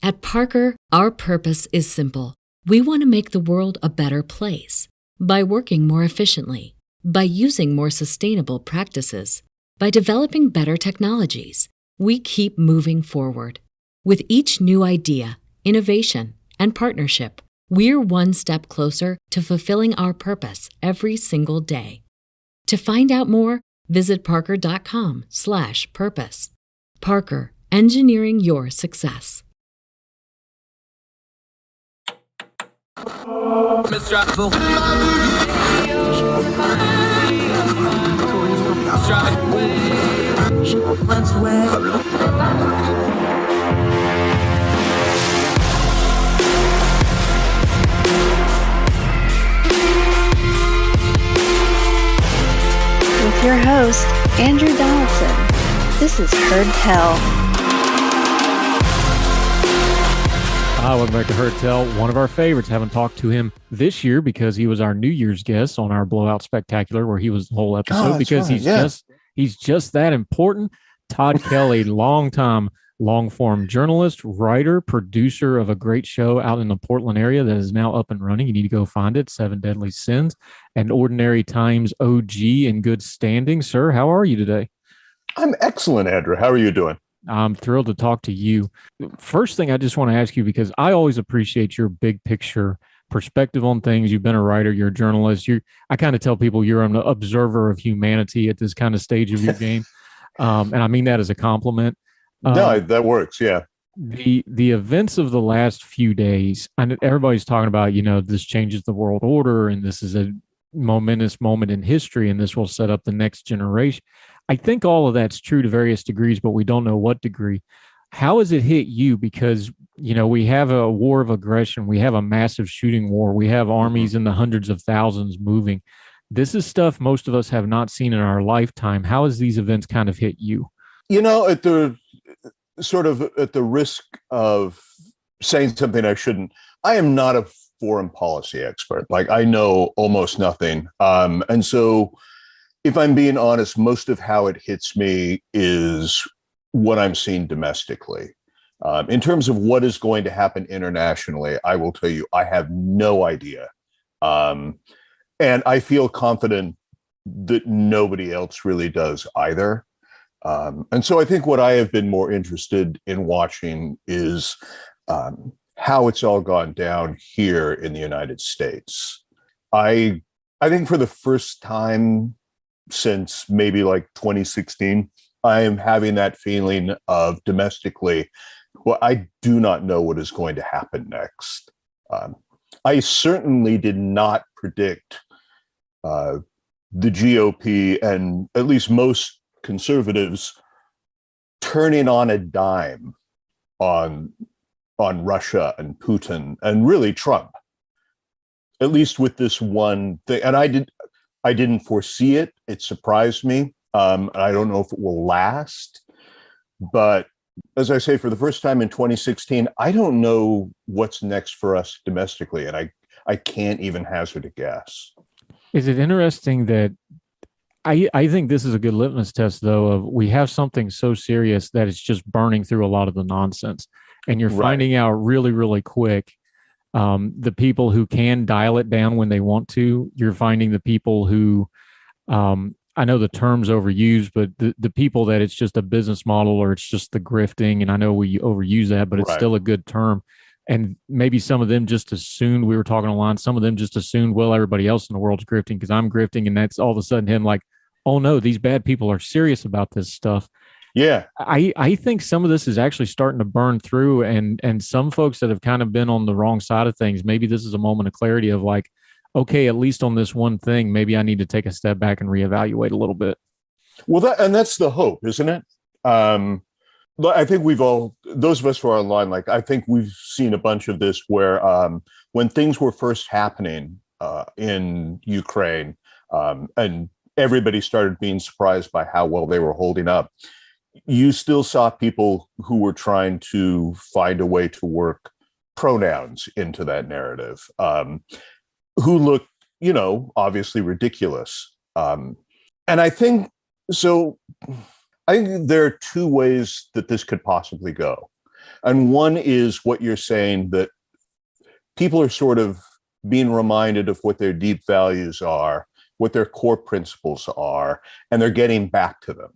At Parker, our purpose is simple. We want to make the world a better place by working more efficiently, by using more sustainable practices, by developing better technologies. We keep moving forward. With each new idea, innovation, and partnership, we're one step closer to fulfilling our purpose every single day. To find out more, visit parker.com/purpose. Parker, engineering your success. With your host, Andrew Donaldson. This is Tod Kelly. Welcome back to Tod Kelly, one of our favorites. Haven't talked to him this year because he was our New Year's guest on our Blowout Spectacular, where he was the whole episode because right, he's just that important. Tod Kelly, longtime long-form journalist, writer, producer of a great show out in the Portland area that is now up and running. You need to go find it, 7 Deadly Sins, and Ordinary Times OG in good standing. Sir, how are you today? I'm excellent, Andrew. How are you doing? I'm thrilled to talk to you. First thing I just want to ask you, because I always appreciate your big picture perspective on things. You've been a writer, you're a journalist. I kind of tell people you're an observer of humanity at this kind of stage of your game. And I mean that as a compliment. No, that works. Yeah. The events of the last few days, and everybody's talking about, this changes the world order and this is a momentous moment in history and this will set up the next generation. I think all of that's true to various degrees, but we don't know what degree. How has it hit you? Because, we have a war of aggression. We have a massive shooting war. We have armies in the hundreds of thousands moving. This is stuff most of us have not seen in our lifetime. How has these events kind of hit you? At the risk of saying something I shouldn't, I am not a foreign policy expert. Like, I know almost nothing. And so if I'm being honest, most of how it hits me is what I'm seeing domestically. In terms of what is going to happen internationally, I will tell you, I have no idea. And I feel confident that nobody else really does either. And so I think what I have been more interested in watching is how it's all gone down here in the United States. I think for the first time since maybe like 2016, I am having that feeling of domestically, well, I do not know what is going to happen next. I certainly did not predict the GOP and at least most conservatives turning on a dime on Russia and Putin and really Trump, at least with this one thing. And I didn't foresee it. It surprised me. I don't know if it will last, but as I say, for the first time in 2016, I don't know what's next for us domestically, and I can't even hazard a guess. Is it interesting that I think this is a good litmus test, though, of we have something so serious that it's just burning through a lot of the nonsense, and you're finding out really, really quick the people who can dial it down when they want to. You're finding the people who, I know the term's overused, but the people that it's just a business model or it's just the grifting, and I know we overuse that, but it's still a good term. And maybe some of them just assumed, we were talking online, some of them just assumed, well, everybody else in the world's grifting because I'm grifting. And that's all of a sudden him like, oh no, these bad people are serious about this stuff. Yeah. I think some of this is actually starting to burn through, and some folks that have kind of been on the wrong side of things, maybe this is a moment of clarity of like, okay, at least on this one thing, maybe I need to take a step back and reevaluate a little bit. Well, that's the hope, isn't it? I think those of us who are online, like, I think we've seen a bunch of this where when things were first happening in Ukraine and everybody started being surprised by how well they were holding up, you still saw people who were trying to find a way to work pronouns into that narrative, who looked, obviously ridiculous. And I think there are two ways that this could possibly go. And one is what you're saying, that people are sort of being reminded of what their deep values are, what their core principles are, and they're getting back to them.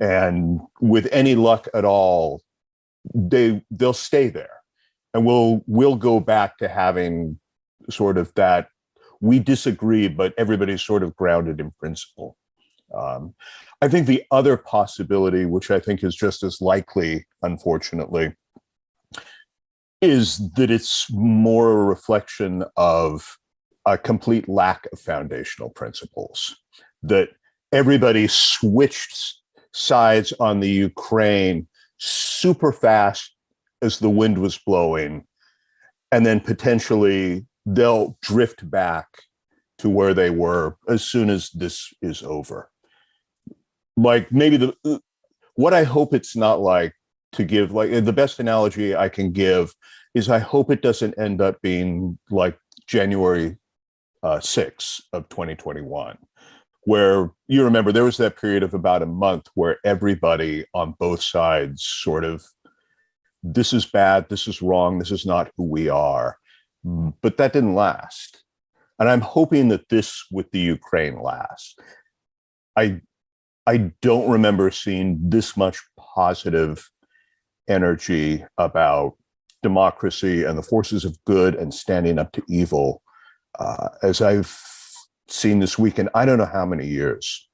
And with any luck at all, they'll stay there. And we'll go back to having sort of that, we disagree, but everybody's sort of grounded in principle. I think the other possibility, which I think is just as likely, unfortunately, is that it's more a reflection of a complete lack of foundational principles, that everybody switched sides on the Ukraine super fast as the wind was blowing, and then potentially they'll drift back to where they were as soon as this is over. Like maybe what I hope it's not like, to give, like, the best analogy I can give is I hope it doesn't end up being like January 6th of 2021, where you remember there was that period of about a month where everybody on both sides sort of, this is bad, this is wrong, this is not who we are. But that didn't last. And I'm hoping that this with the Ukraine lasts. I don't remember seeing this much positive energy about democracy and the forces of good and standing up to evil as I've seen this week in I don't know how many years.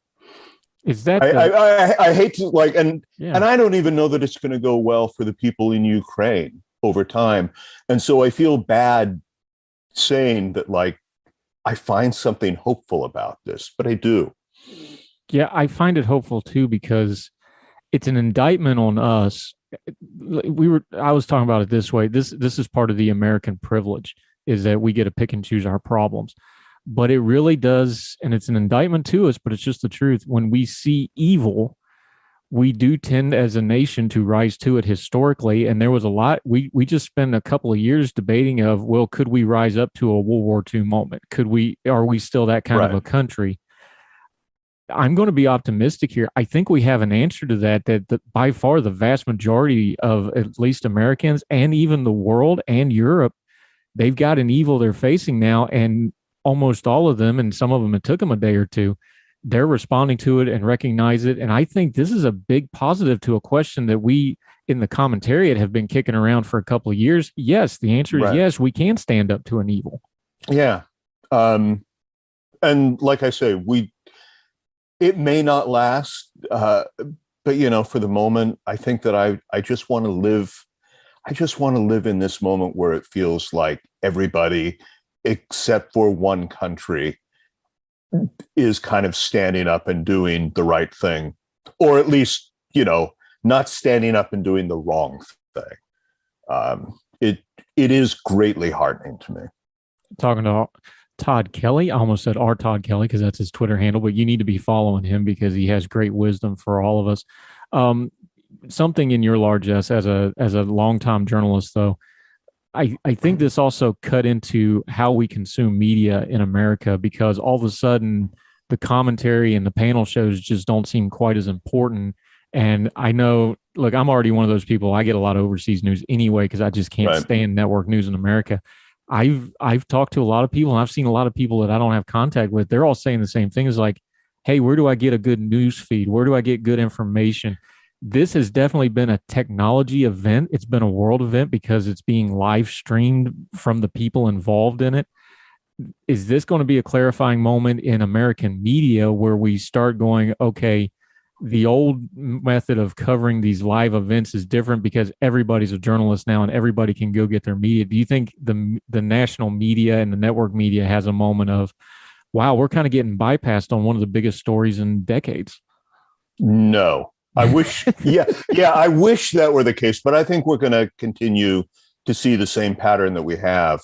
Is that I hate to and I don't even know that it's going to go well for the people in Ukraine over time. And so I feel bad saying that, like, I find something hopeful about this, but I do. Yeah, I find it hopeful too, because it's an indictment on us. I was talking about it this way. This is part of the American privilege, is that we get to pick and choose our problems. But it really does, and it's an indictment to us, but it's just the truth. When we see evil, we do tend as a nation to rise to it historically. And there was a lot, we just spent a couple of years debating of, well, could we rise up to a World War II moment? Are we still that kind of a country? I'm going to be optimistic here. I think we have an answer to that by far the vast majority of at least Americans and even the world and Europe, they've got an evil they're facing now. And almost all of them, and some of them, it took them a day or two, they're responding to it and recognize it. And I think this is a big positive to a question that we in the commentariat have been kicking around for a couple of years. Yes, the answer is yes, we can stand up to an evil. Yeah. And like I say, it may not last, but for the moment, I think that I just want to live. I just want to live in this moment where it feels like everybody, except for one country, is kind of standing up and doing the right thing, or at least, not standing up and doing the wrong thing. It is greatly heartening to me. Talking to Tod Kelly. I almost said our Tod Kelly because that's his Twitter handle, but you need to be following him because he has great wisdom for all of us. Something in your largesse as a longtime journalist, though, I think this also cut into how we consume media in America, because all of a sudden the commentary and the panel shows just don't seem quite as important. And I know, look, I'm already one of those people. I get a lot of overseas news anyway because I just can't stand network news in America. I've talked to a lot of people, and I've seen a lot of people that I don't have contact with. They're all saying the same thing. Is like, hey, where do I get a good news feed? Where do I get good information? This has definitely been a technology event. It's been a world event because it's being live streamed from the people involved in it. Is this going to be a clarifying moment in American media where we start going, okay, the old method of covering these live events is different because everybody's a journalist now and everybody can go get their media? Do you think the national media and the network media has a moment of, wow, we're kind of getting bypassed on one of the biggest stories in decades? No, I wish, I wish that were the case, but I think we're going to continue to see the same pattern that we have,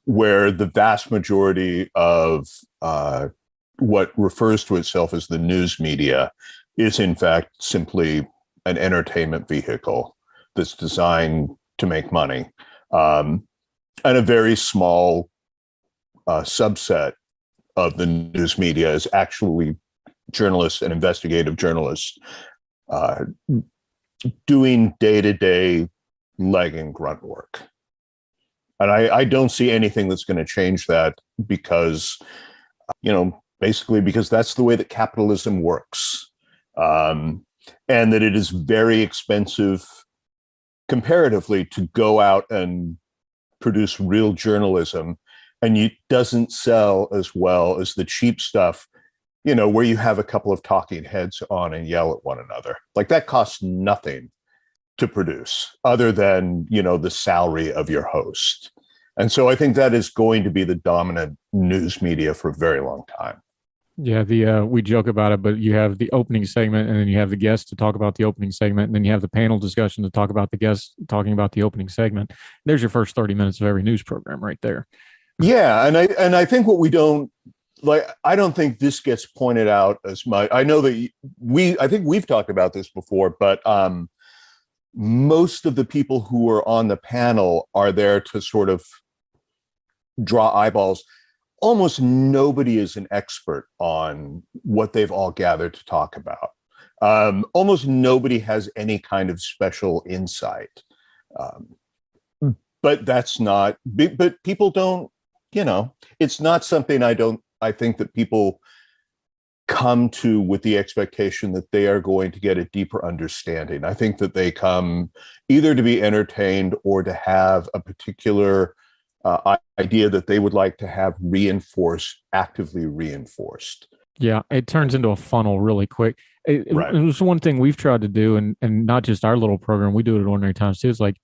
where the vast majority of what refers to itself as the news media is in fact simply an entertainment vehicle that's designed to make money. And a very small subset of the news media is actually journalists and investigative journalists doing day-to-day leg and grunt work. And I don't see anything that's going to change that because, basically because that's the way that capitalism works. And that it is very expensive comparatively to go out and produce real journalism, and it doesn't sell as well as the cheap stuff, where you have a couple of talking heads on and yell at one another. Like that costs nothing to produce other than, the salary of your host. And so I think that is going to be the dominant news media for a very long time. Yeah, we joke about it, but you have the opening segment, and then you have the guests to talk about the opening segment, and then you have the panel discussion to talk about the guests talking about the opening segment. There's your first 30 minutes of every news program right there. Yeah, and I think what we don't like, I don't think this gets pointed out as much. I know that I think we've talked about this before, but most of the people who are on the panel are there to sort of draw eyeballs. Almost nobody is an expert on what they've all gathered to talk about. Almost nobody has any kind of special insight. But that's not, but people don't, it's not something I think that people come to with the expectation that they are going to get a deeper understanding. I think that they come either to be entertained or to have a particular idea that they would like to have actively reinforced. Yeah, it turns into a funnel really quick. It was one thing we've tried to do, and not just our little program, we do it at Ordinary Times too. It's like,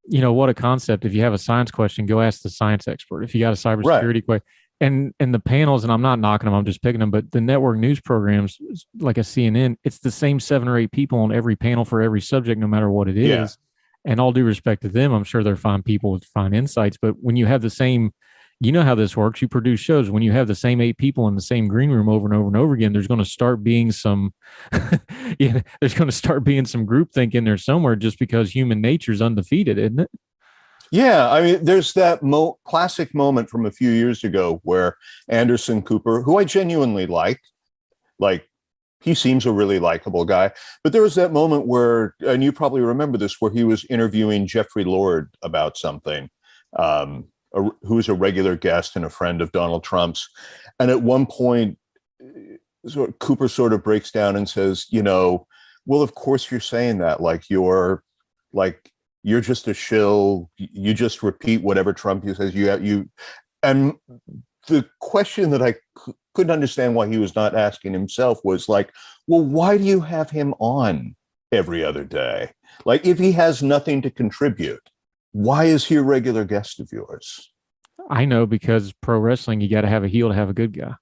what a concept. If you have a science question, go ask the science expert. If you got a cybersecurity question, and the panels, and I'm not knocking them, I'm just picking them, but the network news programs, like a CNN, it's the same 7 or 8 people on every panel for every subject, no matter what it is. Yeah. And all due respect to them, I'm sure they're fine people with fine insights. But when you have the same, how this works, you produce shows. When you have the same 8 people in the same green room over and over and over again, there's going to start being some, there's going to start being some groupthink in there somewhere, just because human nature is undefeated, isn't it? Yeah, I mean, there's that classic moment from a few years ago where Anderson Cooper, who I genuinely like, he seems a really likable guy. But there was that moment where, and you probably remember this, where he was interviewing Jeffrey Lord about something, who is a regular guest and a friend of Donald Trump's. And at one point, Cooper sort of breaks down and says, well, of course you're saying that. You're just a shill. You just repeat whatever Trump says. And the question that I couldn't understand why he was not asking himself was well, why do you have him on every other day? If he has nothing to contribute, why is he a regular guest of yours? I know, because pro wrestling, you got to have a heel to have a good guy.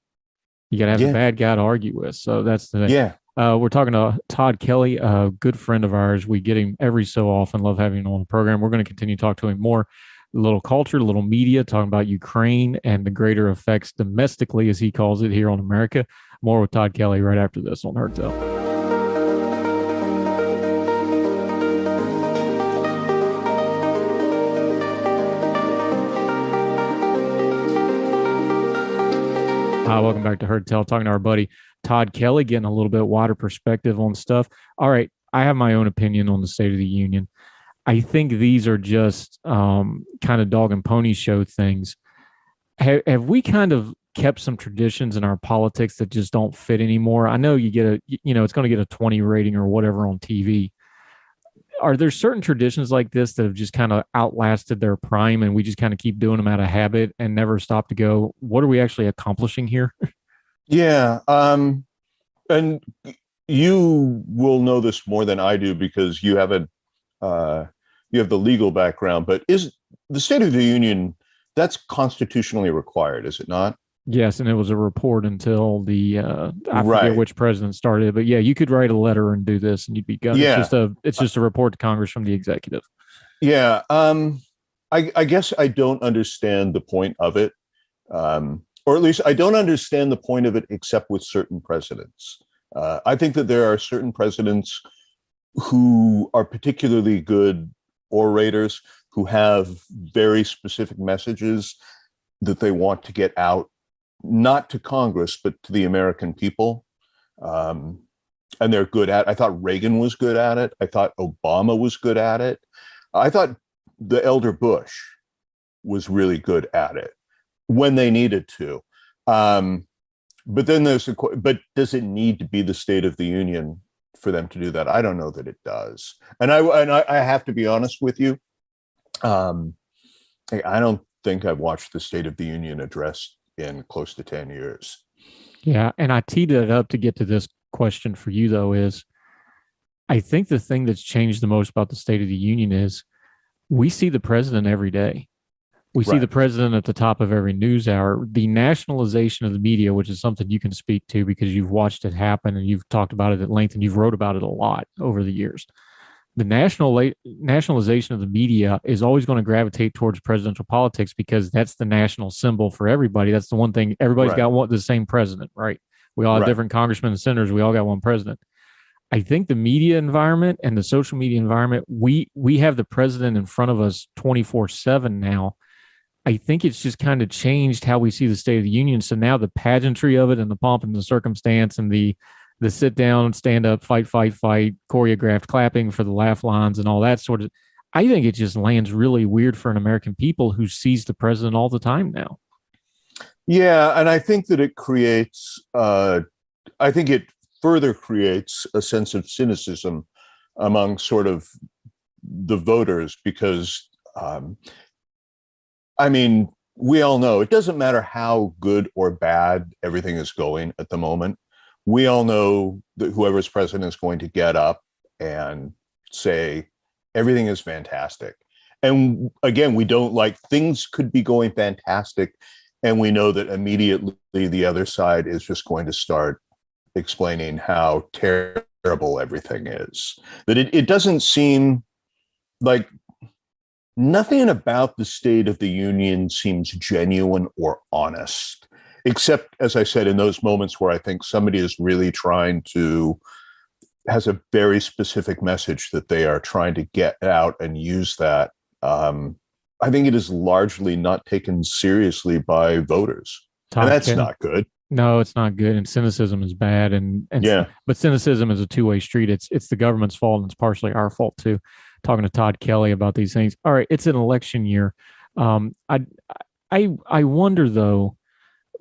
You got to have a bad guy to argue with. So that's the thing. Yeah. We're talking to Tod Kelly, a good friend of ours. We get him every so often. Love having him on the program. We're going to continue to talk to him more. A little culture, a little media, talking about Ukraine and the greater effects domestically, as he calls it, here on America. More with Tod Kelly right after this on Heard Tell. Hi, welcome back to Heard Tell, talking to our buddy Tod Kelly, getting a little bit wider perspective on stuff. All right, I have my own opinion on the State of the Union. I think these are just kind of dog and pony show things. Have we kind of kept some traditions in our politics that just don't fit anymore? I know you get it's going to get a 20 rating or whatever on TV. Are there certain traditions like this that have just kind of outlasted their prime, and we just kind of keep doing them out of habit and never stop to go, what are we actually accomplishing here? Yeah. And you will know this more than I do because you have the legal background, but is the State of the Union, that's constitutionally required, is it not? Yes, and it was a report until I forget which president started it, but yeah, you could write a letter and do this, and you'd be good. Yeah. It's just a report to Congress from the executive. Yeah, I guess I don't understand the point of it, or at least I don't understand the point of it except with certain presidents. I think that there are certain presidents who are particularly good orators, who have very specific messages that they want to get out, not to Congress, but to the American people. and they're good at it. I thought Reagan was good at it. I thought Obama was good at it. I thought the elder Bush was really good at it when they needed to. But then but does it need to be the State of the Union for them to do that? I don't know that it does. And I have to be honest with you. I don't think I've watched the State of the Union address in close to 10 years. Yeah. And I teed it up to get to this question for you, though, is I think the thing that's changed the most about the State of the Union is we see the president every day. We see the president at the top of every news hour. The nationalization of the media, which is something you can speak to because you've watched it happen and you've talked about it at length and you've wrote about it a lot over the years. The nationalization of the media is always going to gravitate towards presidential politics because that's the national symbol for everybody. That's the one thing. Everybody's got the same president, right? We all have different congressmen and senators. We all got one president. I think the media environment and the social media environment, we have the president in front of us 24/7 now. I think it's just kind of changed how we see the State of the Union. So now the pageantry of it and the pomp and the circumstance and the sit down, stand up, fight, choreographed clapping for the laugh lines and all that sort of, I think it just lands really weird for an American people who sees the president all the time now. Yeah. And I think that it creates, I think it further creates a sense of cynicism among sort of the voters because, I mean, we all know it doesn't matter how good or bad everything is going at the moment. We all know that whoever's president is going to get up and say everything is fantastic. And again, we don't like things could be going fantastic. And we know that immediately the other side is just going to start explaining how terrible everything is. That it doesn't seem like nothing about the State of the Union seems genuine or honest, except, as I said, in those moments where I think somebody is really has a very specific message that they are trying to get out and use that. I think it is largely not taken seriously by voters. And that's not good. No, it's not good. And cynicism is bad. And but cynicism is a two-way street. It's the government's fault and it's partially our fault too. Talking to Tod Kelly about these things. All right, it's an election year. I wonder though,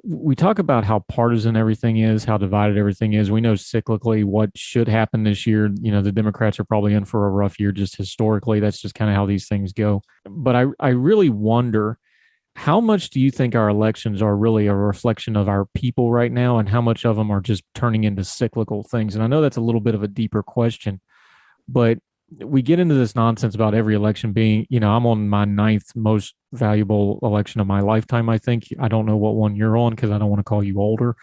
we talk about how partisan everything is, how divided everything is. We know cyclically what should happen this year. You know, the Democrats are probably in for a rough year just historically. That's just kind of how these things go. But I really wonder, how much do you think our elections are really a reflection of our people right now, and how much of them are just turning into cyclical things? And I know that's a little bit of a deeper question, but we get into this nonsense about every election being, you know, I'm on my 9th most valuable election of my lifetime, I think. I don't know what one you're on because I don't want to call you older.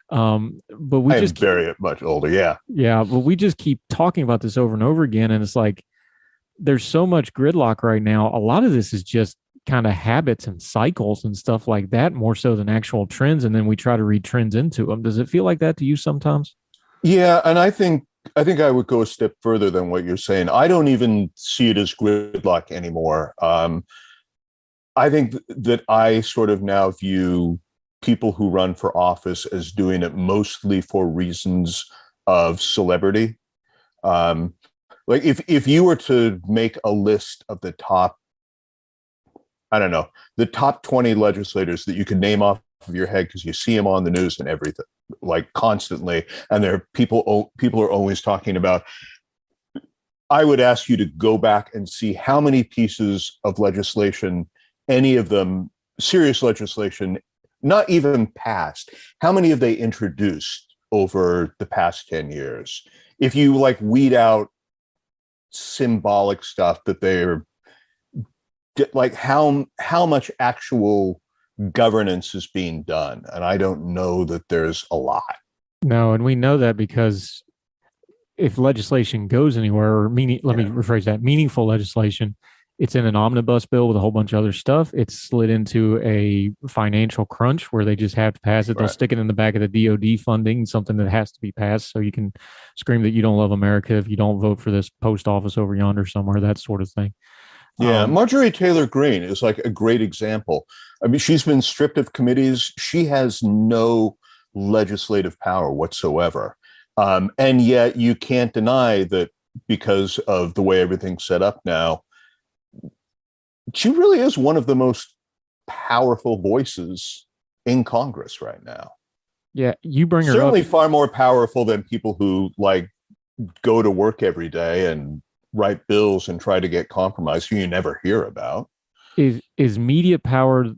But we just very much older. Yeah. Yeah. But we just keep talking about this over and over again. And it's like, there's so much gridlock right now. A lot of this is just kind of habits and cycles and stuff like that, more so than actual trends. And then we try to read trends into them. Does it feel like that to you sometimes? Yeah. And I think I would go a step further than what you're saying. I don't even see it as gridlock anymore. I think that I sort of now view people who run for office as doing it mostly for reasons of celebrity. Like if you were to make a list of the top, I don't know, the top 20 legislators that you can name off of your head because you see them on the news and everything, like constantly, and there are people are always talking about, I would ask you to go back and see how many pieces of legislation, any of them serious legislation, not even passed, how many have they introduced over the past 10 years? If you like weed out symbolic stuff that they're like, how much actual governance is being done? And I don't know that there's a lot. No, and we know that because if legislation goes anywhere, or me rephrase that, meaningful legislation, it's in an omnibus bill with a whole bunch of other stuff. It's slid into a financial crunch where they just have to pass it. They'll stick it in the back of the DOD funding, something that has to be passed. So you can scream that you don't love America if you don't vote for this post office over yonder somewhere, that sort of thing. Yeah, Marjorie Taylor Greene is like a great example. I mean, she's been stripped of committees. She has no legislative power whatsoever. And yet you can't deny that because of the way everything's set up now, she really is one of the most powerful voices in Congress right now. Yeah, you bring her Certainly up. far more powerful than people who like go to work every day and write bills and try to get compromise who you never hear about. Is media power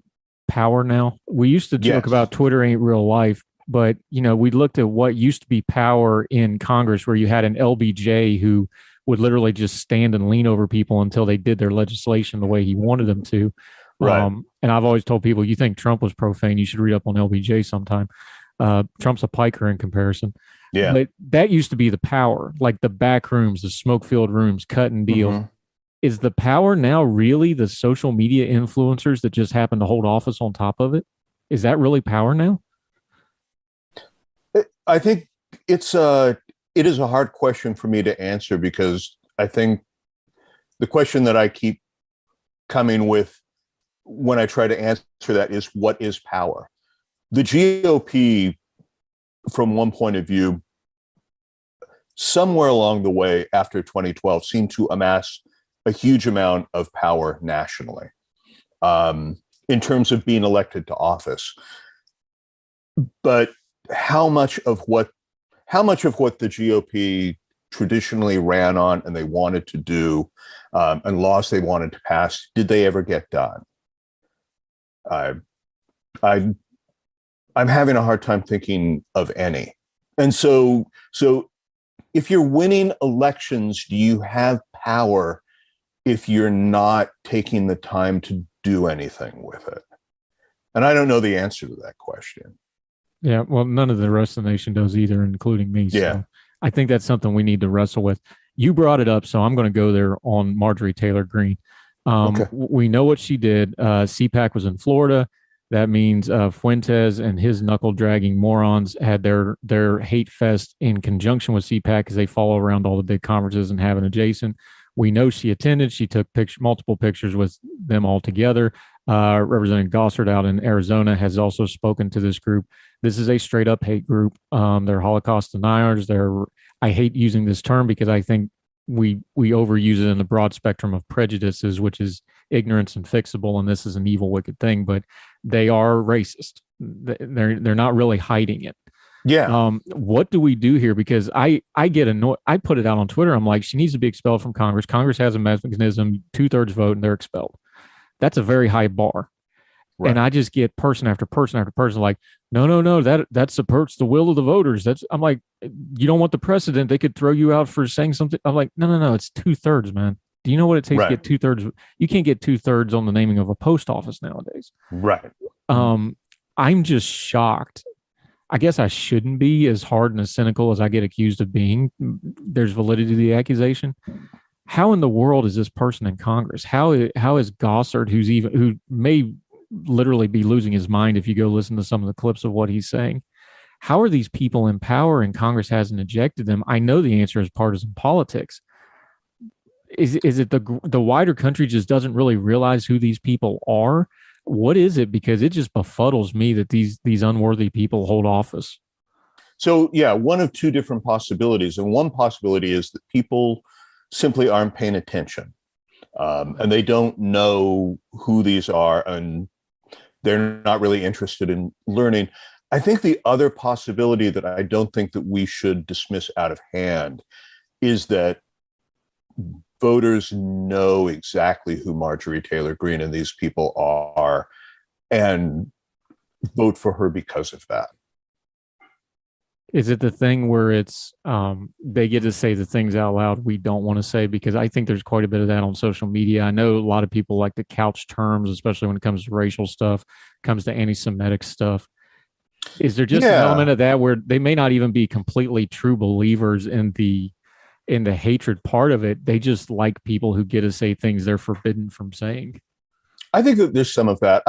now? We used to joke Yes. about Twitter ain't real life, but we looked at what used to be power in Congress, where you had an LBJ who would literally just stand and lean over people until they did their legislation the way he wanted them to. Right. And I've always told people, you think Trump was profane, you should read up on LBJ sometime. Trump's a piker in comparison. Yeah. But that used to be the power, like the back rooms, the smoke-filled rooms, cut and deal. Mm-hmm. Is the power now really the social media influencers that just happen to hold office on top of it? Is that really power now? I think it is a hard question for me to answer, because I think the question that I keep coming with when I try to answer that is, what is power? The GOP, from one point of view, somewhere along the way after 2012, seemed to amass a huge amount of power nationally, in terms of being elected to office. But how much of what the GOP traditionally ran on and they wanted to do, and laws they wanted to pass, did they ever get done? I'm having a hard time thinking of any. And so if you're winning elections, do you have power if you're not taking the time to do anything with it? And I don't know the answer to that question. Yeah, well, none of the rest of the nation does either, including me. So Yeah. I think that's something we need to wrestle with. You brought it up, so I'm going to go there on Marjorie Taylor Greene. Okay. We know what she did. CPAC was in Florida. That means Fuentes and his knuckle-dragging morons had their hate fest in conjunction with CPAC, because they follow around all the big conferences and have an adjacent. We know she attended. She took multiple pictures with them all together. Representative Gossard out in Arizona has also spoken to this group. This is a straight up hate group. They're Holocaust deniers. I hate using this term because I think we overuse it in the broad spectrum of prejudices, which is ignorance and fixable, and this is an evil, wicked thing. But they are racist. They're not really hiding it. Yeah. What do we do here? Because I get annoyed. I put it out on Twitter. I'm like, she needs to be expelled from Congress. Congress has a mechanism, 2/3 vote, and they're expelled. That's a very high bar. Right. And I just get person after person after person like, no, that supports the will of the voters. I'm like, you don't want the precedent. They could throw you out for saying something. I'm like, no, it's 2/3, man. Do you know what it takes to get 2/3? You can't get 2/3 on the naming of a post office nowadays. Right. I'm just shocked. I guess I shouldn't be as hard and as cynical as I get accused of being. There's validity to the accusation. How in the world is this person in Congress? How is Gossard, who may literally be losing his mind if you go listen to some of the clips of what he's saying? How are these people in power and Congress hasn't ejected them? I know the answer is partisan politics. Is it the wider country just doesn't really realize who these people are? What is it? Because it just befuddles me that these unworthy people hold office. So, yeah, one of two different possibilities. And one possibility is that people simply aren't paying attention, and they don't know who these are, and they're not really interested in learning. I think the other possibility that I don't think that we should dismiss out of hand is that voters know exactly who Marjorie Taylor Greene and these people are and vote for her because of that. Is it the thing where it's they get to say the things out loud we don't want to say? Because I think there's quite a bit of that on social media. I know a lot of people like to couch terms, especially when it comes to racial stuff, comes to anti-Semitic stuff. Is there just an element of that where they may not even be completely true believers in the hatred part of it? They just like people who get to say things they're forbidden from saying. I think that there's some of that.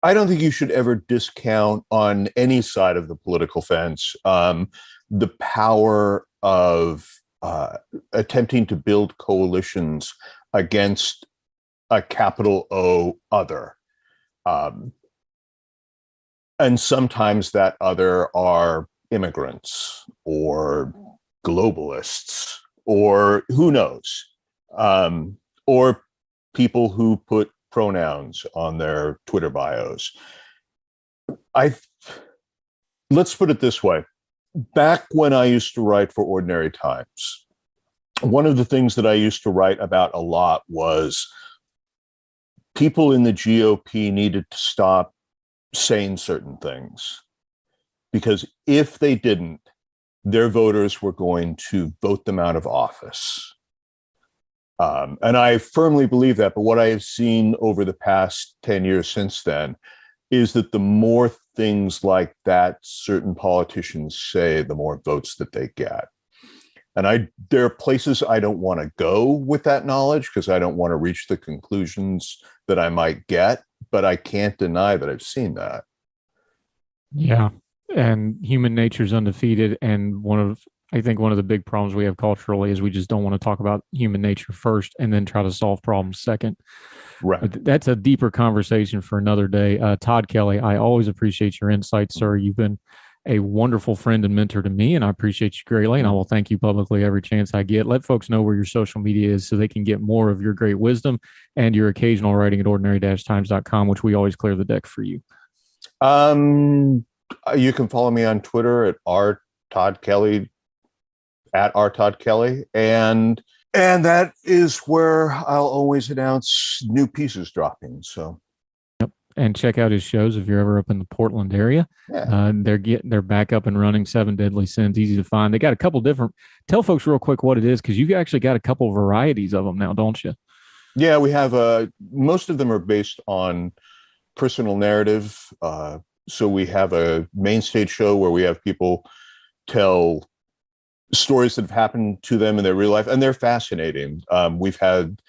I don't think you should ever discount on any side of the political fence the power of attempting to build coalitions against a capital O other. And sometimes that other are immigrants or globalists or who knows, or people who put pronouns on their Twitter bios. Let's put it this way. Back when I used to write for Ordinary Times, one of the things that I used to write about a lot was people in the GOP needed to stop saying certain things, because if they didn't, their voters were going to vote them out of office. And I firmly believe that. But what I have seen over the past 10 years since then is that the more things like that certain politicians say, the more votes that they get. And there are places I don't want to go with that knowledge because I don't want to reach the conclusions that I might get, but I can't deny that I've seen that. Yeah. And human nature is undefeated. And I think one of the big problems we have culturally is we just don't want to talk about human nature first and then try to solve problems second. Right. But that's a deeper conversation for another day. Tod Kelly, I always appreciate your insights, sir. You've been a wonderful friend and mentor to me, and I appreciate you greatly. And I will thank you publicly every chance I get. Let folks know where your social media is so they can get more of your great wisdom and your occasional writing at ordinary-times.com, which we always clear the deck for you. You can follow me on Twitter at @rtodkelly, and that is where I'll always announce new pieces dropping. So, and check out his shows if you're ever up in the Portland area. Yeah. They're back up and running. 7 Deadly Sins, easy to find. They got a couple different. Tell folks real quick what it is, because you've actually got a couple varieties of them now, don't you? Yeah, we have. Most of them are based on personal narrative. So we have a main stage show where we have people tell stories that have happened to them in their real life, and they're fascinating. We've had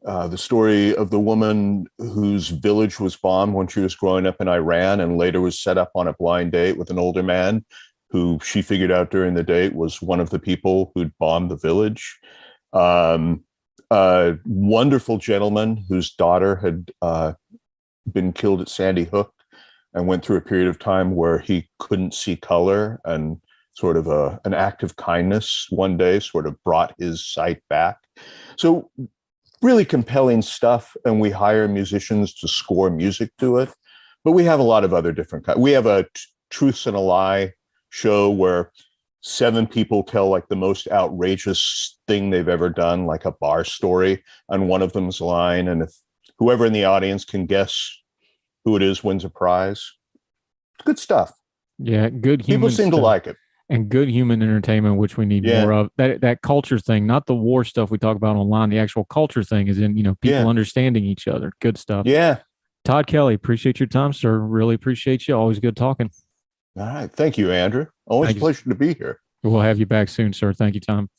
the story of the woman whose village was bombed when she was growing up in Iran and later was set up on a blind date with an older man who she figured out during the date was one of the people who'd bombed the village. A wonderful gentleman whose daughter had been killed at Sandy Hook and went through a period of time where he couldn't see color, and sort of an act of kindness one day sort of brought his sight back. So really compelling stuff, and we hire musicians to score music to it. But we have a lot of other different kinds. We have a Truths and a Lie show where 7 people tell like the most outrageous thing they've ever done, like a bar story on one of them's line. And if whoever in the audience can guess who it is wins a prize. Good stuff. Yeah, good human people seem stuff. To like it. And good human entertainment, which we need more of. That culture thing, not the war stuff we talk about online. The actual culture thing is in, people understanding each other. Good stuff. Yeah. Tod Kelly, appreciate your time, sir. Really appreciate you. Always good talking. All right. Thank you, Andrew. Always a pleasure to be here. We'll have you back soon, sir. Thank you, Tom.